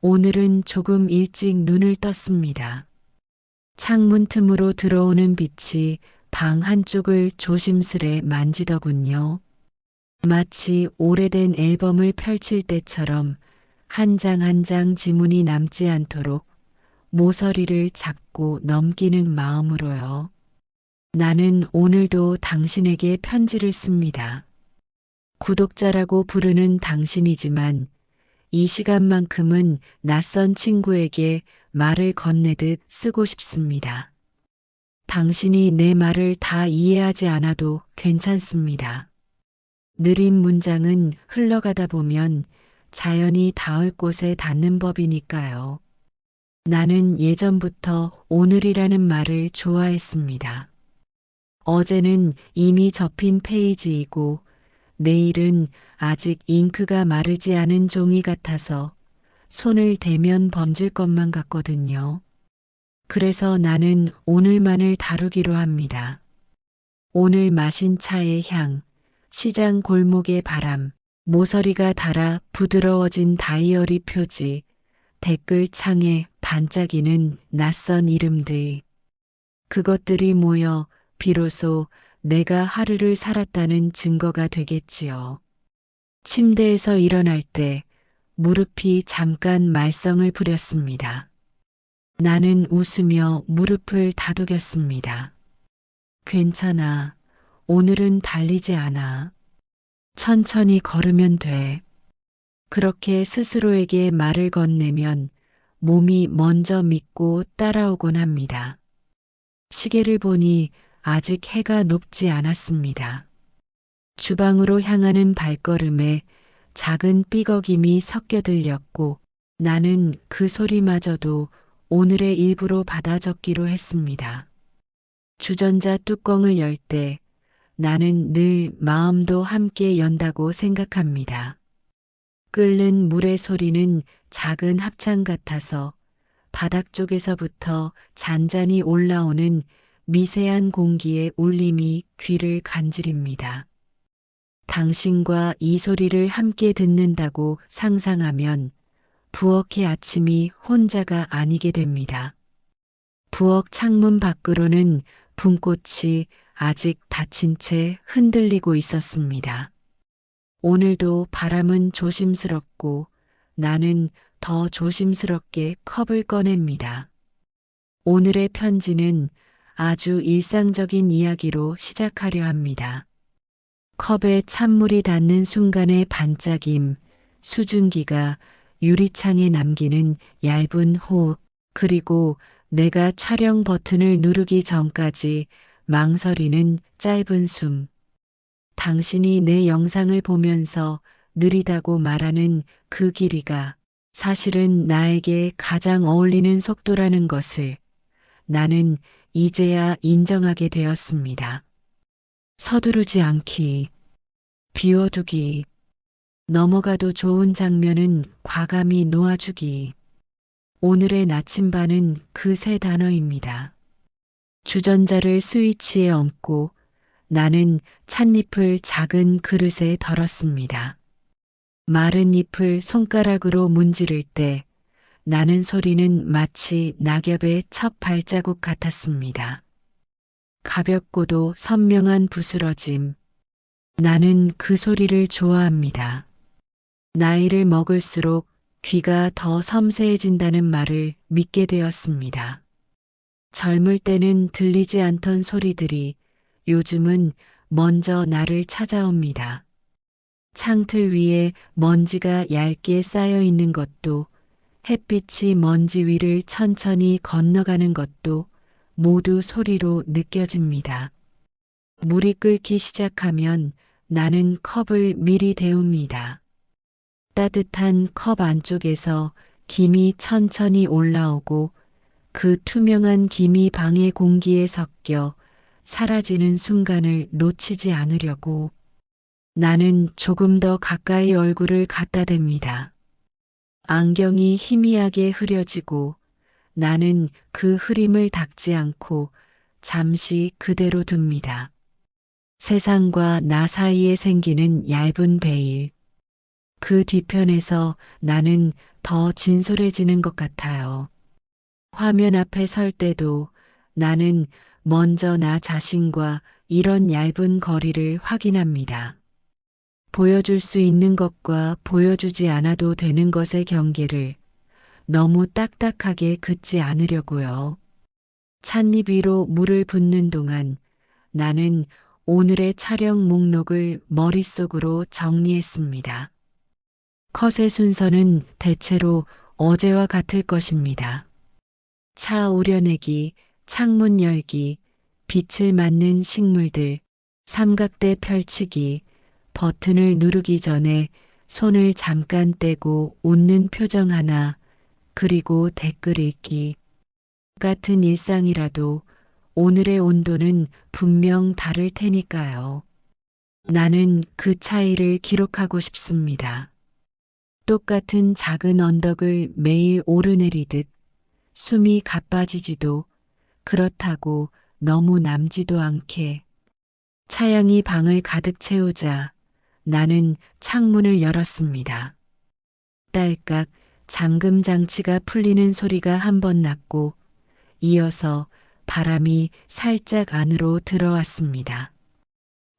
오늘은 조금 일찍 눈을 떴습니다. 창문 틈으로 들어오는 빛이 방 한쪽을 조심스레 만지더군요. 마치 오래된 앨범을 펼칠 때처럼 한 장 한 장 지문이 남지 않도록 모서리를 잡고 넘기는 마음으로요. 나는 오늘도 당신에게 편지를 씁니다. 구독자라고 부르는 당신이지만 이 시간만큼은 낯선 친구에게 말을 건네듯 쓰고 싶습니다. 당신이 내 말을 다 이해하지 않아도 괜찮습니다. 느린 문장은 흘러가다 보면 자연히 닿을 곳에 닿는 법이니까요. 나는 예전부터 오늘이라는 말을 좋아했습니다. 어제는 이미 접힌 페이지이고 내일은 아직 잉크가 마르지 않은 종이 같아서 손을 대면 번질 것만 같거든요. 그래서 나는 오늘만을 다루기로 합니다. 오늘 마신 차의 향, 시장 골목의 바람, 모서리가 닳아 부드러워진 다이어리 표지, 댓글 창에 반짝이는 낯선 이름들. 그것들이 모여 비로소 내가 하루를 살았다는 증거가 되겠지요. 침대에서 일어날 때 무릎이 잠깐 말썽을 부렸습니다. 나는 웃으며 무릎을 다독였습니다. 괜찮아. 오늘은 달리지 않아. 천천히 걸으면 돼. 그렇게 스스로에게 말을 건네면 몸이 먼저 믿고 따라오곤 합니다. 시계를 보니 아직 해가 높지 않았습니다. 주방으로 향하는 발걸음에 작은 삐걱임이 섞여 들렸고 나는 그 소리마저도 오늘의 일부로 받아 적기로 했습니다. 주전자 뚜껑을 열 때 나는 늘 마음도 함께 연다고 생각합니다. 끓는 물의 소리는 작은 합창 같아서 바닥 쪽에서부터 잔잔히 올라오는 미세한 공기의 울림이 귀를 간지립니다. 당신과 이 소리를 함께 듣는다고 상상하면 부엌의 아침이 혼자가 아니게 됩니다. 부엌 창문 밖으로는 붕꽃이 아직 닫힌 채 흔들리고 있었습니다. 오늘도 바람은 조심스럽고 나는 더 조심스럽게 컵을 꺼냅니다. 오늘의 편지는 아주 일상적인 이야기로 시작하려 합니다. 컵에 찬물이 닿는 순간의 반짝임, 수증기가 유리창에 남기는 얇은 호흡, 그리고 내가 촬영 버튼을 누르기 전까지 망설이는 짧은 숨. 당신이 내 영상을 보면서 느리다고 말하는 그 길이가 사실은 나에게 가장 어울리는 속도라는 것을 나는 이제야 인정하게 되었습니다. 서두르지 않기, 비워두기, 넘어가도 좋은 장면은 과감히 놓아주기. 오늘의 나침반은 그 세 단어입니다. 주전자를 스위치에 얹고 나는 찻잎을 작은 그릇에 덜었습니다. 마른 잎을 손가락으로 문지를 때 나는 소리는 마치 낙엽의 첫 발자국 같았습니다. 가볍고도 선명한 부스러짐. 나는 그 소리를 좋아합니다. 나이를 먹을수록 귀가 더 섬세해진다는 말을 믿게 되었습니다. 젊을 때는 들리지 않던 소리들이 요즘은 먼저 나를 찾아옵니다. 창틀 위에 먼지가 얇게 쌓여 있는 것도, 햇빛이 먼지 위를 천천히 건너가는 것도 모두 소리로 느껴집니다. 물이 끓기 시작하면 나는 컵을 미리 데웁니다. 따뜻한 컵 안쪽에서 김이 천천히 올라오고 그 투명한 김이 방의 공기에 섞여 사라지는 순간을 놓치지 않으려고 나는 조금 더 가까이 얼굴을 갖다 댑니다. 안경이 희미하게 흐려지고 나는 그 흐림을 닦지 않고 잠시 그대로 둡니다. 세상과 나 사이에 생기는 얇은 베일. 그 뒤편에서 나는 더 진솔해지는 것 같아요. 화면 앞에 설 때도 나는 먼저 나 자신과 이런 얇은 거리를 확인합니다. 보여줄 수 있는 것과 보여주지 않아도 되는 것의 경계를 너무 딱딱하게 긋지 않으려고요. 찻잎 위로 물을 붓는 동안 나는 오늘의 촬영 목록을 머릿속으로 정리했습니다. 컷의 순서는 대체로 어제와 같을 것입니다. 차 우려내기, 창문 열기, 빛을 맞는 식물들, 삼각대 펼치기, 버튼을 누르기 전에 손을 잠깐 떼고 웃는 표정 하나, 그리고 댓글 읽기. 같은 일상이라도 오늘의 온도는 분명 다를 테니까요. 나는 그 차이를 기록하고 싶습니다. 똑같은 작은 언덕을 매일 오르내리듯 숨이 가빠지지도 그렇다고 너무 남지도 않게. 차양이 방을 가득 채우자 나는 창문을 열었습니다. 딸깍 잠금 장치가 풀리는 소리가 한 번 났고 이어서 바람이 살짝 안으로 들어왔습니다.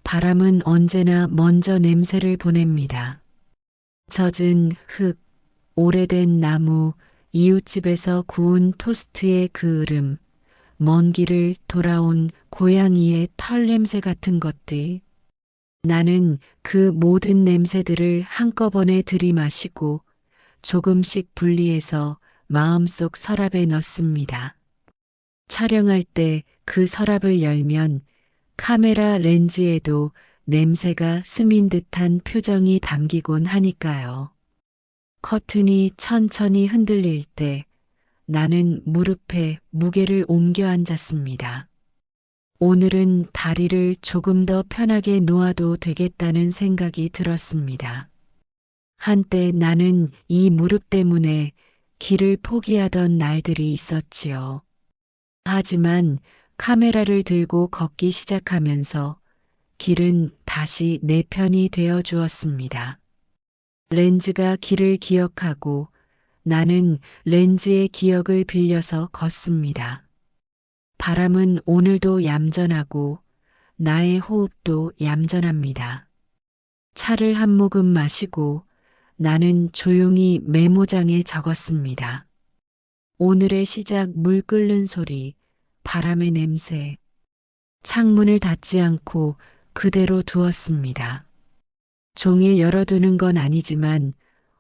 바람은 언제나 먼저 냄새를 보냅니다. 젖은 흙, 오래된 나무, 이웃집에서 구운 토스트의 그 으름, 먼 길을 돌아온 고양이의 털 냄새 같은 것들. 나는 그 모든 냄새들을 한꺼번에 들이마시고 조금씩 분리해서 마음속 서랍에 넣습니다. 촬영할 때 그 서랍을 열면 카메라 렌즈에도 냄새가 스민 듯한 표정이 담기곤 하니까요. 커튼이 천천히 흔들릴 때 나는 무릎에 무게를 옮겨 앉았습니다. 오늘은 다리를 조금 더 편하게 놓아도 되겠다는 생각이 들었습니다. 한때 나는 이 무릎 때문에 길을 포기하던 날들이 있었지요. 하지만 카메라를 들고 걷기 시작하면서 길은 다시 내 편이 되어 주었습니다. 렌즈가 길을 기억하고 나는 렌즈의 기억을 빌려서 걷습니다. 바람은 오늘도 얌전하고 나의 호흡도 얌전합니다. 차를 한 모금 마시고 나는 조용히 메모장에 적었습니다. 오늘의 시작 물 끓는 소리, 바람의 냄새. 창문을 닫지 않고 그대로 두었습니다. 종일 열어두는 건 아니지만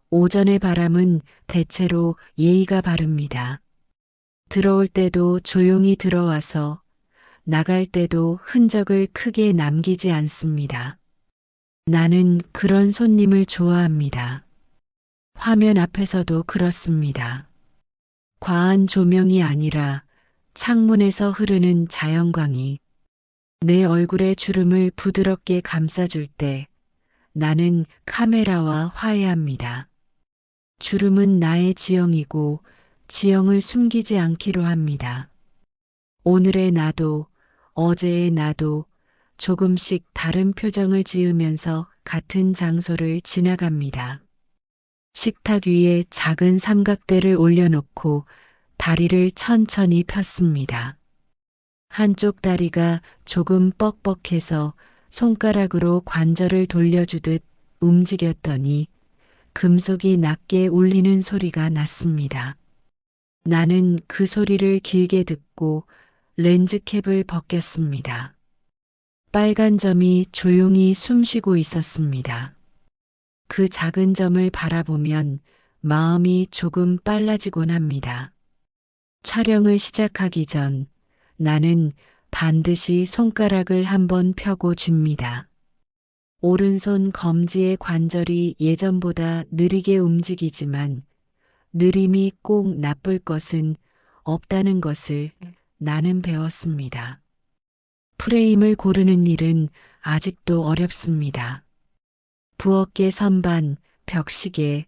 오전의 바람은 대체로 예의가 바릅니다. 들어올 때도 조용히 들어와서 나갈 때도 흔적을 크게 남기지 않습니다. 나는 그런 손님을 좋아합니다. 화면 앞에서도 그렇습니다. 과한 조명이 아니라 창문에서 흐르는 자연광이 내 얼굴의 주름을 부드럽게 감싸줄 때 나는 카메라와 화해합니다. 주름은 나의 지형이고 지형을 숨기지 않기로 합니다. 오늘의 나도 어제의 나도 조금씩 다른 표정을 지으면서 같은 장소를 지나갑니다. 식탁 위에 작은 삼각대를 올려놓고 다리를 천천히 폈습니다. 한쪽 다리가 조금 뻑뻑해서 손가락으로 관절을 돌려주듯 움직였더니 금속이 낮게 울리는 소리가 났습니다. 나는 그 소리를 길게 듣고 렌즈캡을 벗겼습니다. 빨간 점이 조용히 숨쉬고 있었습니다. 그 작은 점을 바라보면 마음이 조금 빨라지곤 합니다. 촬영을 시작하기 전 나는 반드시 손가락을 한번 펴고 줍니다. 오른손 검지의 관절이 예전보다 느리게 움직이지만 느림이 꼭 나쁠 것은 없다는 것을 나는 배웠습니다. 프레임을 고르는 일은 아직도 어렵습니다. 부엌의 선반, 벽시계,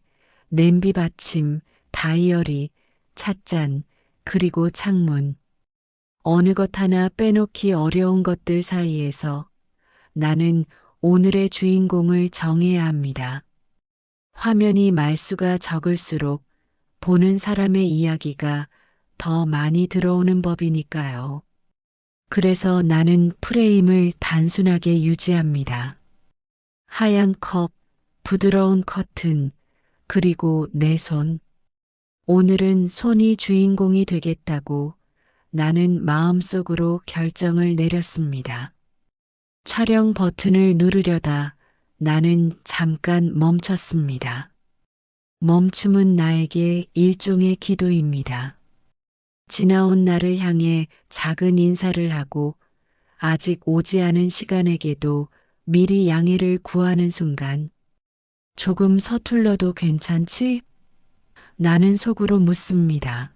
냄비 받침, 다이어리, 찻잔, 그리고 창문. 어느 것 하나 빼놓기 어려운 것들 사이에서 나는 오늘의 주인공을 정해야 합니다. 화면이 말수가 적을수록 보는 사람의 이야기가 더 많이 들어오는 법이니까요. 그래서 나는 프레임을 단순하게 유지합니다. 하얀 컵, 부드러운 커튼, 그리고 내 손. 오늘은 손이 주인공이 되겠다고 나는 마음속으로 결정을 내렸습니다. 촬영 버튼을 누르려다 나는 잠깐 멈췄습니다. 멈춤은 나에게 일종의 기도입니다. 지나온 날을 향해 작은 인사를 하고 아직 오지 않은 시간에게도 미리 양해를 구하는 순간 조금 서툴러도 괜찮지? 나는 속으로 묻습니다.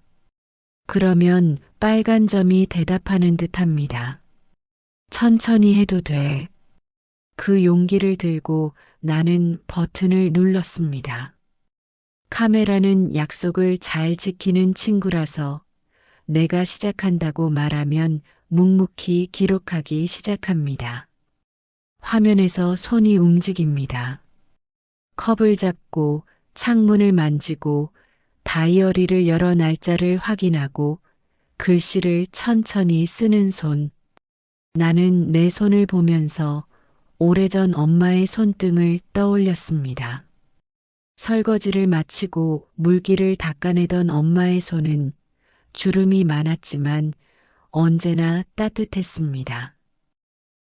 그러면 빨간 점이 대답하는 듯합니다. 천천히 해도 돼. 그 용기를 들고 나는 버튼을 눌렀습니다. 카메라는 약속을 잘 지키는 친구라서 내가 시작한다고 말하면 묵묵히 기록하기 시작합니다. 화면에서 손이 움직입니다. 컵을 잡고 창문을 만지고 다이어리를 열어 날짜를 확인하고 글씨를 천천히 쓰는 손. 나는 내 손을 보면서 오래전 엄마의 손등을 떠올렸습니다. 설거지를 마치고 물기를 닦아내던 엄마의 손은 주름이 많았지만 언제나 따뜻했습니다.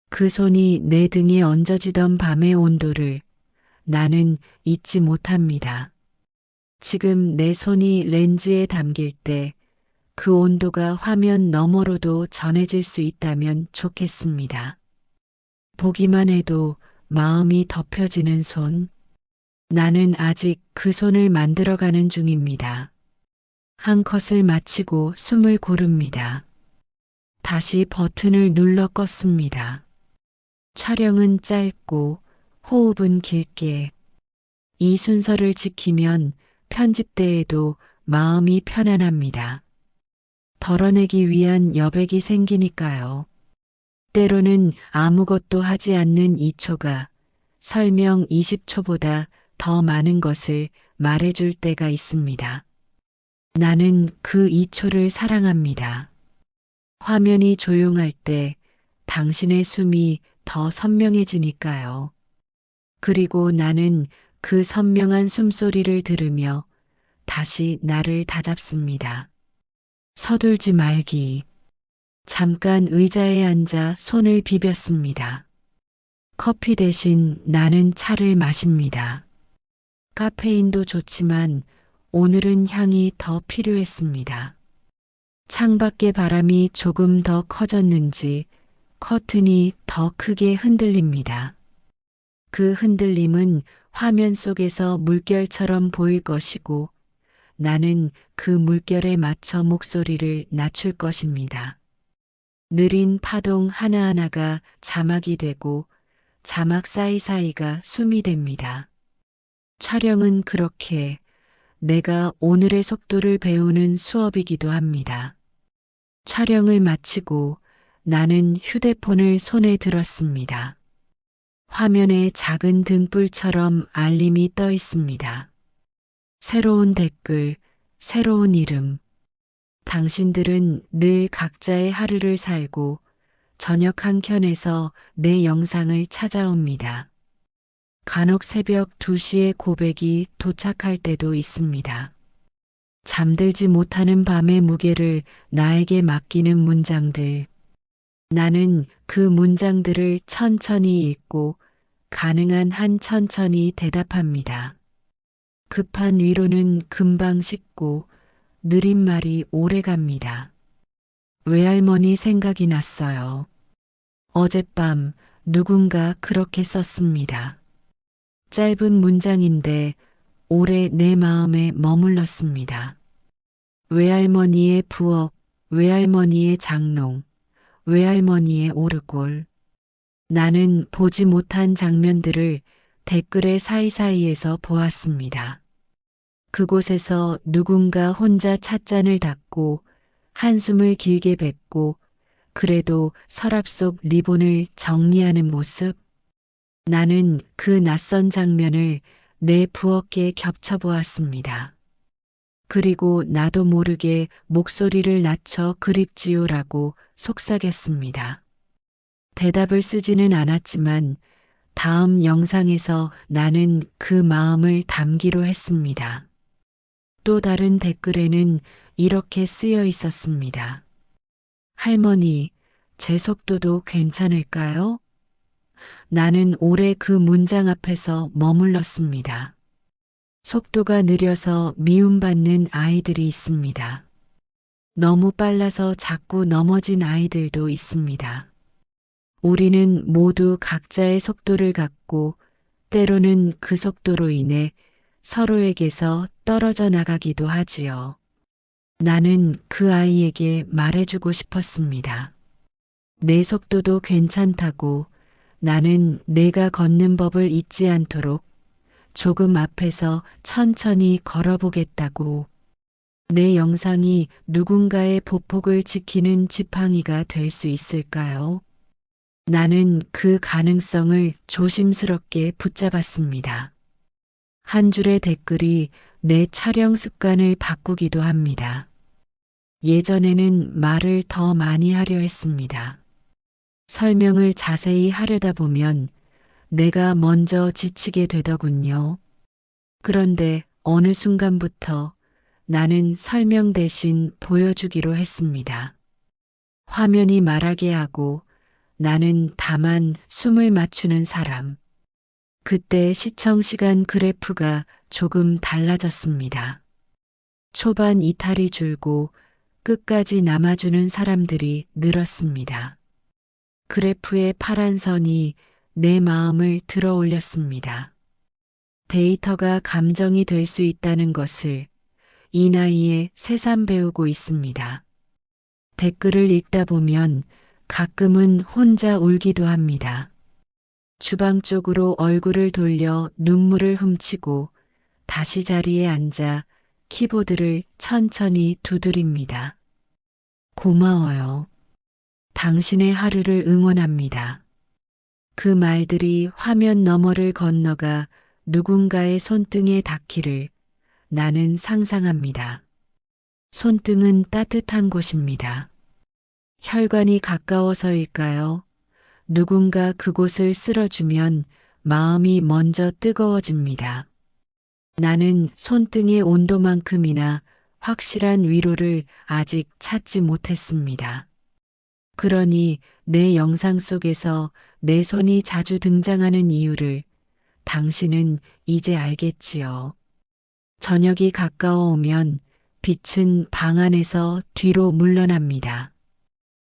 그 손이 내 등에 얹어지던 밤의 온도를 나는 잊지 못합니다. 지금 내 손이 렌즈에 담길 때 그 온도가 화면 너머로도 전해질 수 있다면 좋겠습니다. 보기만 해도 마음이 덮여지는 손. 나는 아직 그 손을 만들어가는 중입니다. 한 컷을 마치고 숨을 고릅니다. 다시 버튼을 눌러 껐습니다. 촬영은 짧고 호흡은 길게. 이 순서를 지키면 편집 때에도 마음이 편안합니다. 덜어내기 위한 여백이 생기니까요. 때로는 아무것도 하지 않는 2초가 설명 20초보다 더 많은 것을 말해줄 때가 있습니다. 나는 그 2초를 사랑합니다. 화면이 조용할 때 당신의 숨이 더 선명해지니까요. 그리고 나는 그 선명한 숨소리를 들으며 다시 나를 다잡습니다. 서둘지 말기. 잠깐 의자에 앉아 손을 비볐습니다. 커피 대신 나는 차를 마십니다. 카페인도 좋지만 오늘은 향이 더 필요했습니다. 창밖의 바람이 조금 더 커졌는지 커튼이 더 크게 흔들립니다. 그 흔들림은 화면 속에서 물결처럼 보일 것이고 나는 그 물결에 맞춰 목소리를 낮출 것입니다. 느린 파동 하나하나가 자막이 되고 자막 사이사이가 숨이 됩니다. 촬영은 그렇게 내가 오늘의 속도를 배우는 수업이기도 합니다. 촬영을 마치고 나는 휴대폰을 손에 들었습니다. 화면에 작은 등불처럼 알림이 떠 있습니다. 새로운 댓글, 새로운 이름. 당신들은 늘 각자의 하루를 살고 저녁 한 켠에서 내 영상을 찾아옵니다. 간혹 새벽 2시에 고백이 도착할 때도 있습니다. 잠들지 못하는 밤의 무게를 나에게 맡기는 문장들. 나는 그 문장들을 천천히 읽고 가능한 한 천천히 대답합니다. 급한 위로는 금방 식고 느린 말이 오래 갑니다. 외할머니 생각이 났어요. 어젯밤 누군가 그렇게 썼습니다. 짧은 문장인데 오래 내 마음에 머물렀습니다. 외할머니의 부엌, 외할머니의 장롱, 외할머니의 오르골. 나는 보지 못한 장면들을 댓글의 사이사이에서 보았습니다. 그곳에서 누군가 혼자 찻잔을 닫고 한숨을 길게 뱉고 그래도 서랍 속 리본을 정리하는 모습. 나는 그 낯선 장면을 내 부엌에 겹쳐보았습니다. 그리고 나도 모르게 목소리를 낮춰 그립지요라고 속삭였습니다. 대답을 쓰지는 않았지만 다음 영상에서 나는 그 마음을 담기로 했습니다. 또 다른 댓글에는 이렇게 쓰여 있었습니다. 할머니, 제 속도도 괜찮을까요? 나는 오래 그 문장 앞에서 머물렀습니다. 속도가 느려서 미움받는 아이들이 있습니다. 너무 빨라서 자꾸 넘어진 아이들도 있습니다. 우리는 모두 각자의 속도를 갖고 때로는 그 속도로 인해 서로에게서 떨어져 나가기도 하지요. 나는 그 아이에게 말해주고 싶었습니다. 내 속도도 괜찮다고, 나는 내가 걷는 법을 잊지 않도록 조금 앞에서 천천히 걸어보겠다고. 내 영상이 누군가의 보폭을 지키는 지팡이가 될 수 있을까요? 나는 그 가능성을 조심스럽게 붙잡았습니다. 한 줄의 댓글이 내 촬영 습관을 바꾸기도 합니다. 예전에는 말을 더 많이 하려 했습니다. 설명을 자세히 하려다 보면 내가 먼저 지치게 되더군요. 그런데 어느 순간부터 나는 설명 대신 보여주기로 했습니다. 화면이 말하게 하고 나는 다만 숨을 맞추는 사람. 그때 시청 시간 그래프가 조금 달라졌습니다. 초반 이탈이 줄고 끝까지 남아주는 사람들이 늘었습니다. 그래프의 파란 선이 내 마음을 들어 올렸습니다. 데이터가 감정이 될 수 있다는 것을 이 나이에 새삼 배우고 있습니다. 댓글을 읽다 보면 가끔은 혼자 울기도 합니다. 주방 쪽으로 얼굴을 돌려 눈물을 훔치고 다시 자리에 앉아 키보드를 천천히 두드립니다. 고마워요. 당신의 하루를 응원합니다. 그 말들이 화면 너머를 건너가 누군가의 손등에 닿기를 나는 상상합니다. 손등은 따뜻한 곳입니다. 혈관이 가까워서일까요? 누군가 그곳을 쓸어주면 마음이 먼저 뜨거워집니다. 나는 손등의 온도만큼이나 확실한 위로를 아직 찾지 못했습니다. 그러니 내 영상 속에서 내 손이 자주 등장하는 이유를 당신은 이제 알겠지요. 저녁이 가까워오면 빛은 방 안에서 뒤로 물러납니다.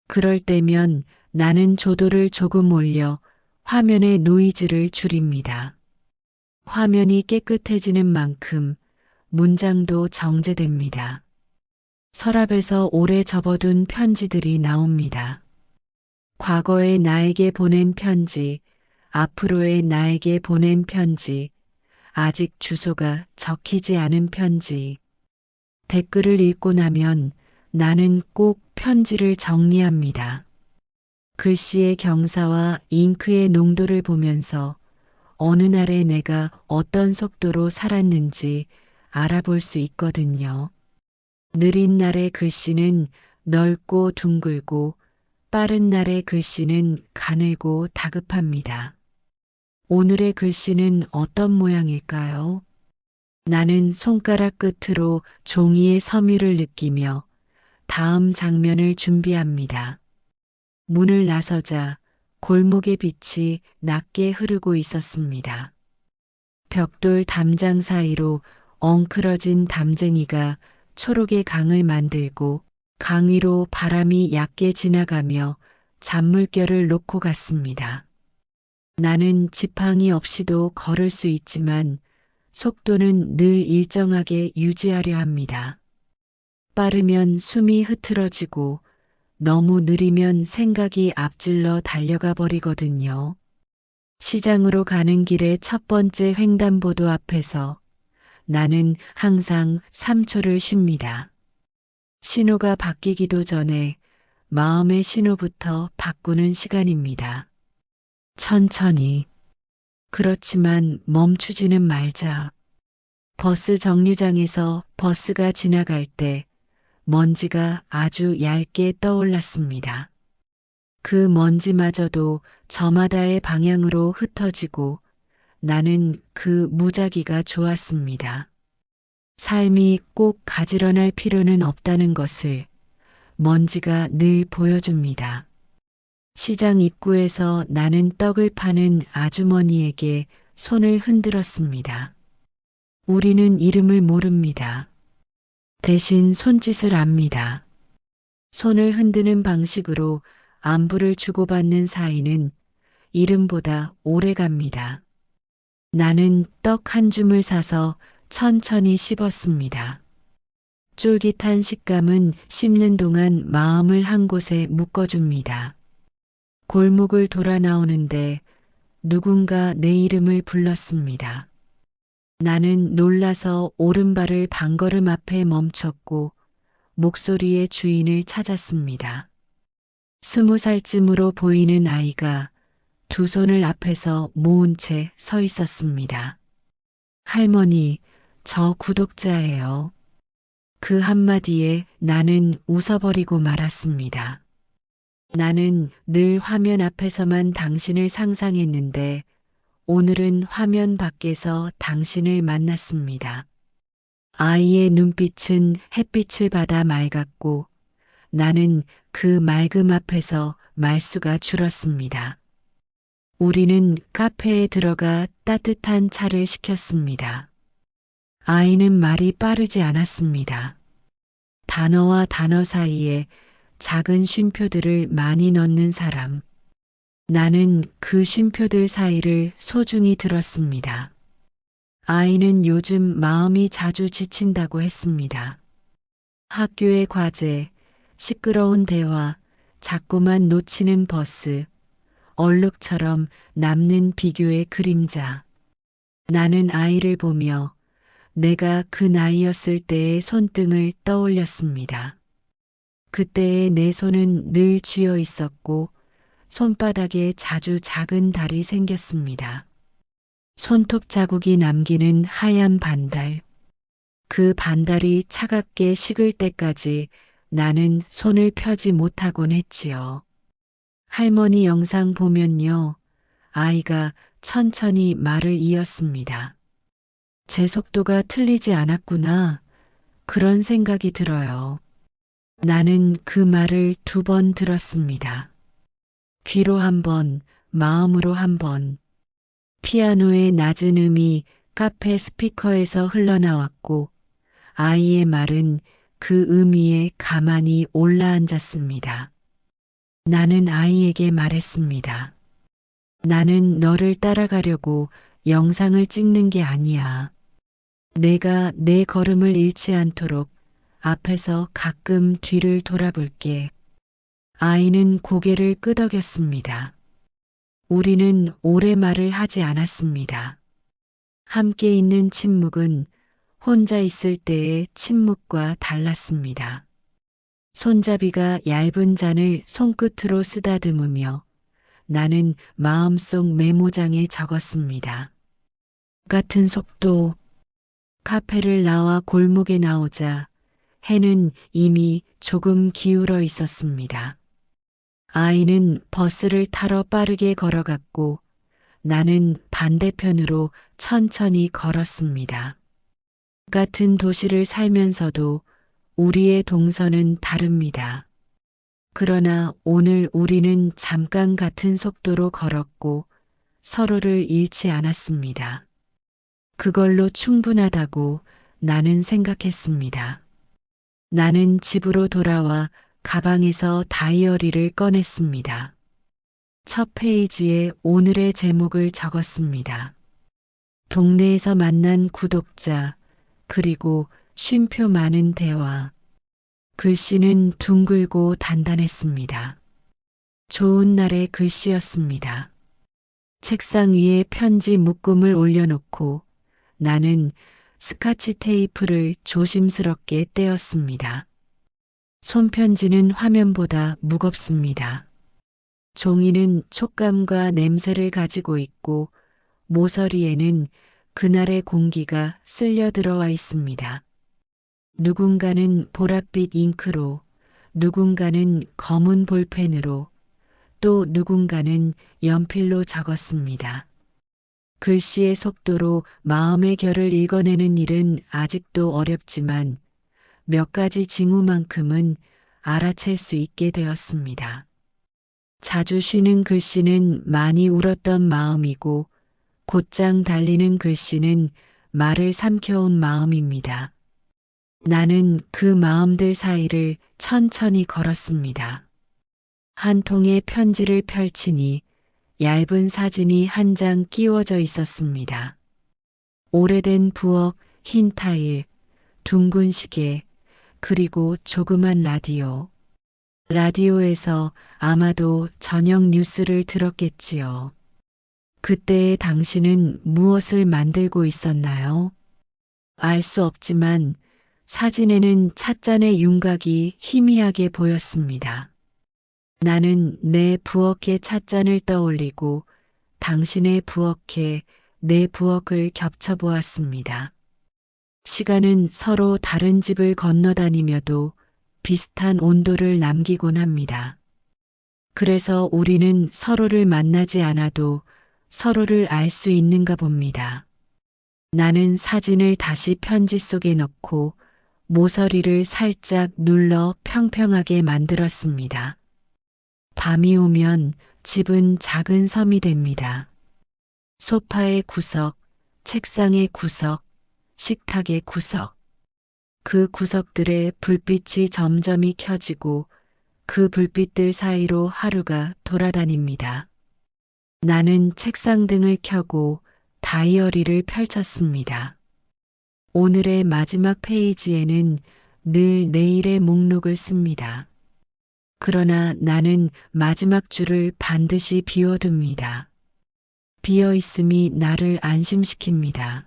그럴 때면 나는 조도를 조금 올려 화면의 노이즈를 줄입니다. 화면이 깨끗해지는 만큼 문장도 정제됩니다. 서랍에서 오래 접어둔 편지들이 나옵니다. 과거의 나에게 보낸 편지, 앞으로의 나에게 보낸 편지, 아직 주소가 적히지 않은 편지. 댓글을 읽고 나면 나는 꼭 편지를 정리합니다. 글씨의 경사와 잉크의 농도를 보면서 어느 날에 내가 어떤 속도로 살았는지 알아볼 수 있거든요. 느린 날의 글씨는 넓고 둥글고 빠른 날의 글씨는 가늘고 다급합니다. 오늘의 글씨는 어떤 모양일까요? 나는 손가락 끝으로 종이의 섬유를 느끼며 다음 장면을 준비합니다. 문을 나서자 골목의 빛이 낮게 흐르고 있었습니다. 벽돌 담장 사이로 엉클어진 담쟁이가 초록의 강을 만들고 강 위로 바람이 얕게 지나가며 잔물결을 놓고 갔습니다. 나는 지팡이 없이도 걸을 수 있지만 속도는 늘 일정하게 유지하려 합니다. 빠르면 숨이 흐트러지고 너무 느리면 생각이 앞질러 달려가 버리거든요. 시장으로 가는 길의 첫 번째 횡단보도 앞에서 나는 항상 3초를 쉽니다. 신호가 바뀌기도 전에 마음의 신호부터 바꾸는 시간입니다. 천천히. 그렇지만 멈추지는 말자. 버스 정류장에서 버스가 지나갈 때 먼지가 아주 얇게 떠올랐습니다. 그 먼지마저도 저마다의 방향으로 흩어지고 나는 그 무작위가 좋았습니다. 삶이 꼭 가지런할 필요는 없다는 것을 먼지가 늘 보여줍니다. 시장 입구에서 나는 떡을 파는 아주머니에게 손을 흔들었습니다. 우리는 이름을 모릅니다. 대신 손짓을 압니다. 손을 흔드는 방식으로 안부를 주고받는 사이는 이름보다 오래 갑니다. 나는 떡 한 줌을 사서 천천히 씹었습니다. 쫄깃한 식감은 씹는 동안 마음을 한 곳에 묶어줍니다. 골목을 돌아 나오는데 누군가 내 이름을 불렀습니다. 나는 놀라서 오른발을 방걸음 앞에 멈췄고 목소리의 주인을 찾았습니다. 20살쯤으로 보이는 아이가 두 손을 앞에서 모은 채 서 있었습니다. 할머니, 저 구독자예요. 그 한마디에 나는 웃어버리고 말았습니다. 나는 늘 화면 앞에서만 당신을 상상했는데 오늘은 화면 밖에서 당신을 만났습니다. 아이의 눈빛은 햇빛을 받아 맑았고 나는 그 맑음 앞에서 말수가 줄었습니다. 우리는 카페에 들어가 따뜻한 차를 시켰습니다. 아이는 말이 빠르지 않았습니다. 단어와 단어 사이에 작은 쉼표들을 많이 넣는 사람. 나는 그 쉼표들 사이를 소중히 들었습니다. 아이는 요즘 마음이 자주 지친다고 했습니다. 학교의 과제, 시끄러운 대화, 자꾸만 놓치는 버스, 얼룩처럼 남는 비교의 그림자. 나는 아이를 보며 내가 그 나이였을 때의 손등을 떠올렸습니다. 그때의 내 손은 늘 쥐어 있었고 손바닥에 자주 작은 달이 생겼습니다. 손톱 자국이 남기는 하얀 반달. 그 반달이 차갑게 식을 때까지 나는 손을 펴지 못하곤 했지요. 할머니 영상 보면요. 아이가 천천히 말을 이었습니다. 제 속도가 틀리지 않았구나. 그런 생각이 들어요. 나는 그 말을 2번 들었습니다. 귀로 1번, 마음으로 1번. 피아노의 낮은 음이 카페 스피커에서 흘러나왔고 아이의 말은 그 음 위에 가만히 올라앉았습니다. 나는 아이에게 말했습니다. 나는 너를 따라가려고 영상을 찍는 게 아니야. 내가 내 걸음을 잃지 않도록 앞에서 가끔 뒤를 돌아볼게. 아이는 고개를 끄덕였습니다. 우리는 오래 말을 하지 않았습니다. 함께 있는 침묵은 혼자 있을 때의 침묵과 달랐습니다. 손잡이가 얇은 잔을 손끝으로 쓰다듬으며 나는 마음속 메모장에 적었습니다. 같은 속도. 카페를 나와 골목에 나오자 해는 이미 조금 기울어 있었습니다. 아이는 버스를 타러 빠르게 걸어갔고 나는 반대편으로 천천히 걸었습니다. 같은 도시를 살면서도 우리의 동선은 다릅니다. 그러나 오늘 우리는 잠깐 같은 속도로 걸었고 서로를 잃지 않았습니다. 그걸로 충분하다고 나는 생각했습니다. 나는 집으로 돌아와 가방에서 다이어리를 꺼냈습니다. 첫 페이지에 오늘의 제목을 적었습니다. 동네에서 만난 구독자, 그리고 쉼표 많은 대화. 글씨는 둥글고 단단했습니다. 좋은 날의 글씨였습니다. 책상 위에 편지 묶음을 올려놓고 나는 스카치 테이프를 조심스럽게 떼었습니다. 손편지는 화면보다 무겁습니다. 종이는 촉감과 냄새를 가지고 있고 모서리에는 그날의 공기가 쓸려 들어와 있습니다. 누군가는 보랏빛 잉크로, 누군가는 검은 볼펜으로, 또 누군가는 연필로 적었습니다. 글씨의 속도로 마음의 결을 읽어내는 일은 아직도 어렵지만 몇 가지 징후만큼은 알아챌 수 있게 되었습니다. 자주 쉬는 글씨는 많이 울었던 마음이고 곧장 달리는 글씨는 말을 삼켜온 마음입니다. 나는 그 마음들 사이를 천천히 걸었습니다. 한 통의 편지를 펼치니 얇은 사진이 한 장 끼워져 있었습니다. 오래된 부엌, 흰 타일, 둥근 시계, 그리고 조그만 라디오. 라디오에서 아마도 저녁 뉴스를 들었겠지요. 그때의 당신은 무엇을 만들고 있었나요? 알 수 없지만 사진에는 찻잔의 윤곽이 희미하게 보였습니다. 나는 내 부엌의 찻잔을 떠올리고 당신의 부엌에 내 부엌을 겹쳐보았습니다. 시간은 서로 다른 집을 건너다니며도 비슷한 온도를 남기곤 합니다. 그래서 우리는 서로를 만나지 않아도 서로를 알 수 있는가 봅니다. 나는 사진을 다시 편지 속에 넣고 모서리를 살짝 눌러 평평하게 만들었습니다. 밤이 오면 집은 작은 섬이 됩니다. 소파의 구석, 책상의 구석, 식탁의 구석. 그 구석들의 불빛이 점점이 켜지고 그 불빛들 사이로 하루가 돌아다닙니다. 나는 책상 등을 켜고 다이어리를 펼쳤습니다. 오늘의 마지막 페이지에는 늘 내일의 목록을 씁니다. 그러나 나는 마지막 줄을 반드시 비워둡니다. 비어있음이 나를 안심시킵니다.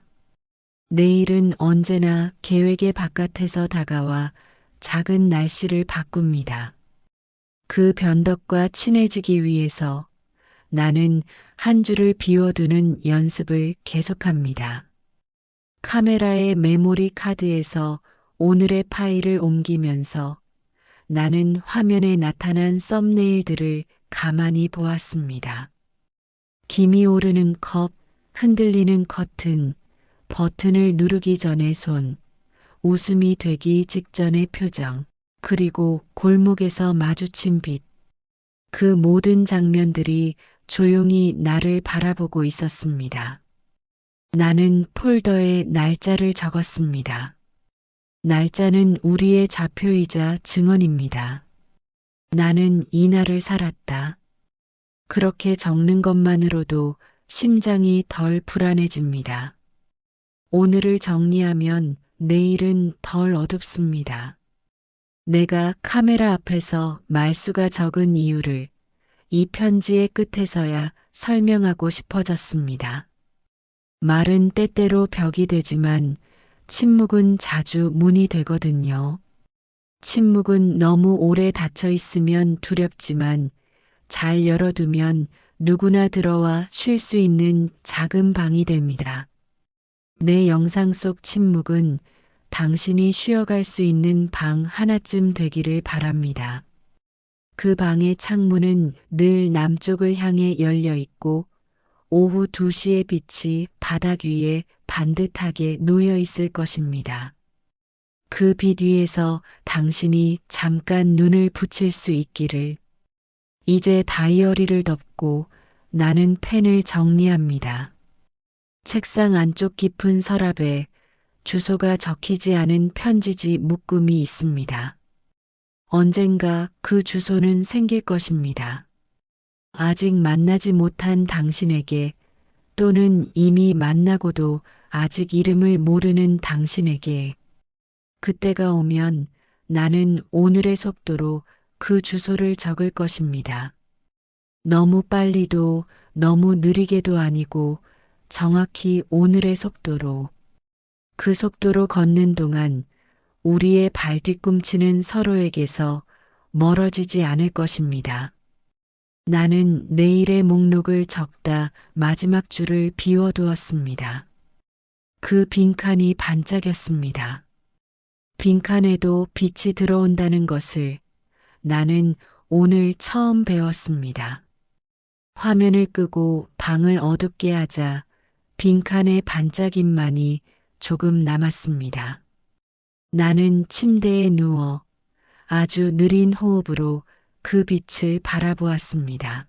내일은 언제나 계획의 바깥에서 다가와 작은 날씨를 바꿉니다. 그 변덕과 친해지기 위해서 나는 한 줄을 비워두는 연습을 계속합니다. 카메라의 메모리 카드에서 오늘의 파일을 옮기면서 나는 화면에 나타난 썸네일들을 가만히 보았습니다. 김이 오르는 컵, 흔들리는 커튼, 버튼을 누르기 전의 손, 웃음이 되기 직전의 표정, 그리고 골목에서 마주친 빛. 그 모든 장면들이 조용히 나를 바라보고 있었습니다. 나는 폴더에 날짜를 적었습니다. 날짜는 우리의 좌표이자 증언입니다. 나는 이날을 살았다. 그렇게 적는 것만으로도 심장이 덜 불안해집니다. 오늘을 정리하면 내일은 덜 어둡습니다. 내가 카메라 앞에서 말수가 적은 이유를 이 편지의 끝에서야 설명하고 싶어졌습니다. 말은 때때로 벽이 되지만 침묵은 자주 문이 되거든요. 침묵은 너무 오래 닫혀 있으면 두렵지만 잘 열어두면 누구나 들어와 쉴 수 있는 작은 방이 됩니다. 내 영상 속 침묵은 당신이 쉬어갈 수 있는 방 하나쯤 되기를 바랍니다. 그 방의 창문은 늘 남쪽을 향해 열려 있고 오후 2시의 빛이 바닥 위에 반듯하게 놓여 있을 것입니다. 그 빛 위에서 당신이 잠깐 눈을 붙일 수 있기를. 이제 다이어리를 덮고 나는 펜을 정리합니다. 책상 안쪽 깊은 서랍에 주소가 적히지 않은 편지지 묶음이 있습니다. 언젠가 그 주소는 생길 것입니다. 아직 만나지 못한 당신에게 또는 이미 만나고도 아직 이름을 모르는 당신에게 그때가 오면 나는 오늘의 속도로 그 주소를 적을 것입니다. 너무 빨리도 너무 느리게도 아니고 정확히 오늘의 속도로 그 속도로 걷는 동안 우리의 발 뒤꿈치는 서로에게서 멀어지지 않을 것입니다. 나는 내일의 목록을 적다 마지막 줄을 비워두었습니다. 그 빈칸이 반짝였습니다. 빈칸에도 빛이 들어온다는 것을 나는 오늘 처음 배웠습니다. 화면을 끄고 방을 어둡게 하자 빈칸의 반짝임만이 조금 남았습니다. 나는 침대에 누워 아주 느린 호흡으로 그 빛을 바라보았습니다.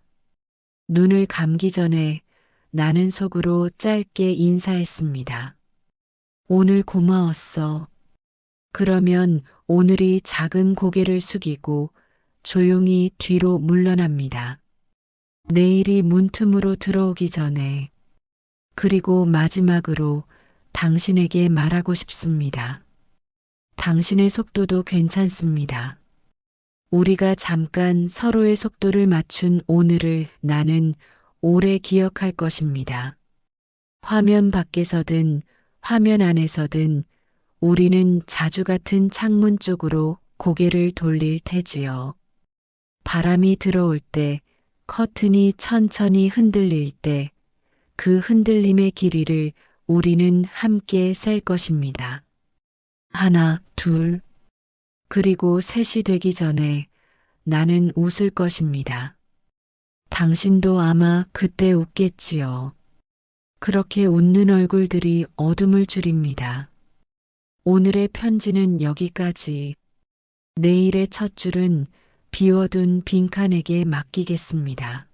눈을 감기 전에 나는 속으로 짧게 인사했습니다. 오늘 고마웠어. 그러면 오늘이 작은 고개를 숙이고 조용히 뒤로 물러납니다. 내일이 문틈으로 들어오기 전에 그리고 마지막으로 당신에게 말하고 싶습니다. 당신의 속도도 괜찮습니다. 우리가 잠깐 서로의 속도를 맞춘 오늘을 나는 오래 기억할 것입니다. 화면 밖에서든 화면 안에서든 우리는 자주 같은 창문 쪽으로 고개를 돌릴 테지요. 바람이 들어올 때, 커튼이 천천히 흔들릴 때, 그 흔들림의 길이를 우리는 함께 셀 것입니다. 하나, 둘, 그리고 셋이 되기 전에 나는 웃을 것입니다. 당신도 아마 그때 웃겠지요. 그렇게 웃는 얼굴들이 어둠을 줄입니다. 오늘의 편지는 여기까지. 내일의 첫 줄은 비워둔 빈칸에게 맡기겠습니다.